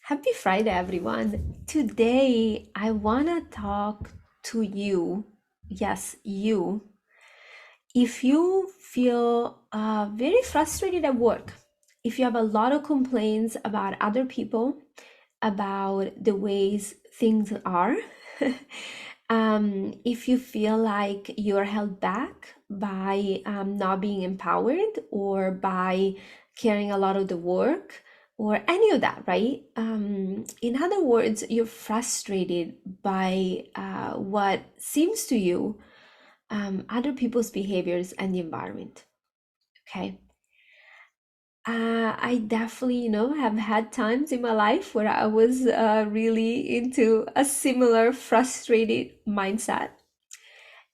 Happy Friday, everyone. Today, I want to talk to you. Yes, you. If you feel very frustrated at work, if you have a lot of complaints about other people, about the ways things are, if you feel like you're held back by not being empowered or by carrying a lot of the work or any of that, right? In other words, you're frustrated by what seems to you other people's behaviors and the environment. Okay. I definitely, have had times in my life where I was really into a similar frustrated mindset.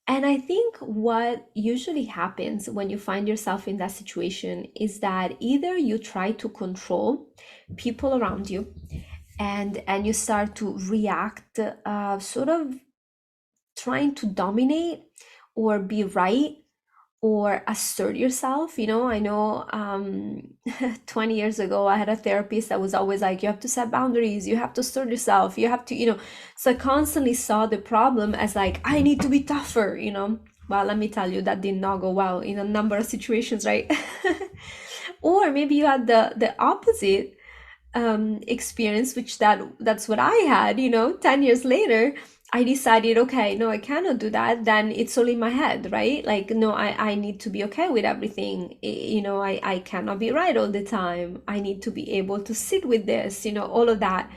And I think what usually happens when you find yourself in that situation is that either you try to control people around you and you start to react, sort of trying to dominate or be right or assert yourself. I know 20 years ago I had a therapist that was always like, you have to set boundaries, you have to assert yourself, you have to, so I constantly saw the problem as like, I need to be tougher. Well, let me tell you, that did not go well in a number of situations, right? Or maybe you had the opposite experience, which that's what I had. 10 years later I decided, okay, no, I cannot do that. Then it's all in my head, right? Like, no, I need to be okay with everything. I cannot be right all the time. I need to be able to sit with this, all of that.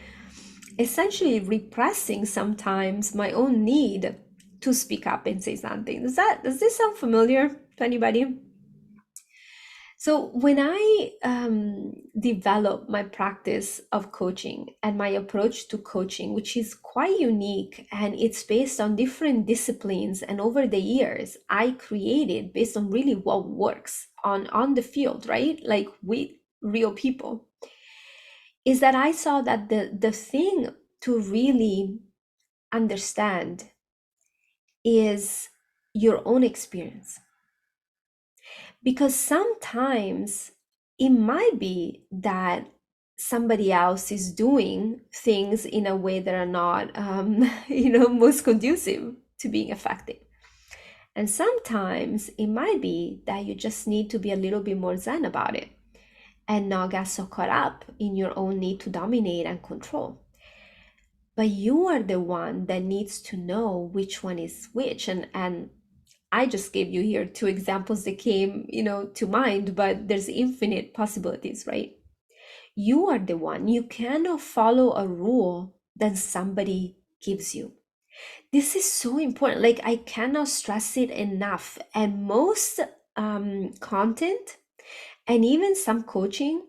Essentially repressing sometimes my own need to speak up and say something. Does this sound familiar to anybody? So when I developed my practice of coaching and my approach to coaching, which is quite unique and it's based on different disciplines, and over the years I created based on really what works on the field, right? Like with real people, is that I saw that the thing to really understand is your own experience. Because sometimes it might be that somebody else is doing things in a way that are not, most conducive to being effective. And sometimes it might be that you just need to be a little bit more zen about it and not get so caught up in your own need to dominate and control. But you are the one that needs to know which one is which. And I just gave you here two examples that came, to mind, but there's infinite possibilities, right? You are the one. You cannot follow a rule that somebody gives you. This is so important. Like, I cannot stress it enough. And most content and even some coaching,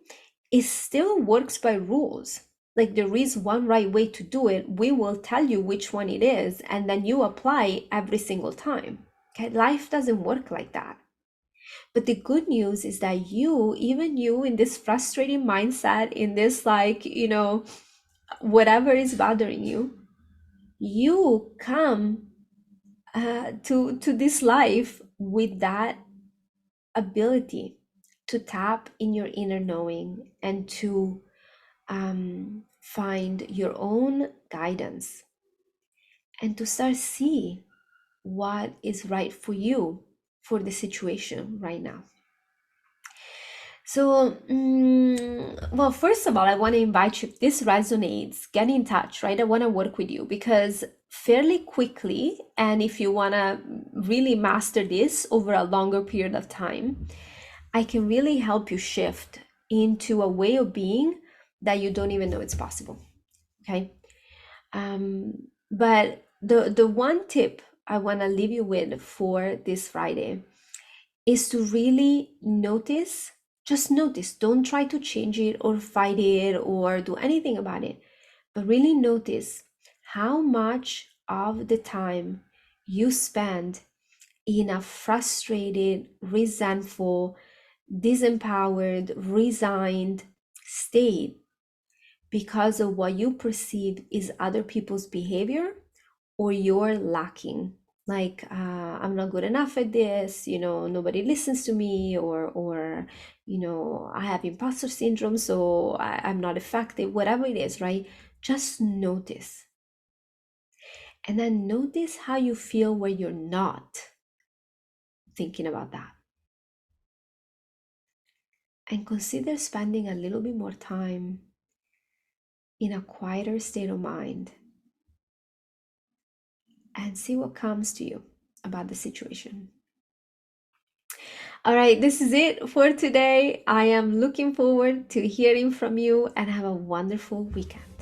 it still works by rules. Like, there is one right way to do it. We will tell you which one it is, and then you apply every single time. Okay, life doesn't work like that. But the good news is that even you in this frustrating mindset, in this, like, whatever is bothering you, you come to this life with that ability to tap in your inner knowing and to find your own guidance and to start see what is right for you for the situation right now. So, well, first of all, I want to invite you, if this resonates, get in touch, right? I want to work with you because fairly quickly, and if you want to really master this over a longer period of time, I can really help you shift into a way of being that you don't even know it's possible. Okay. But the one tip I want to leave you with for this Friday is to really notice, just notice. Don't try to change it or fight it or do anything about it, but really notice how much of the time you spend in a frustrated, resentful, disempowered, resigned state because of what you perceive is other people's behavior or you're lacking like I'm not good enough at this, nobody listens to me, or I have imposter syndrome, so I'm not effective, whatever it is, right? Just notice, and then notice how you feel when you're not thinking about that, and consider spending a little bit more time in a quieter state of mind and see what comes to you about the situation. All right, this is it for today. I am looking forward to hearing from you, and have a wonderful weekend.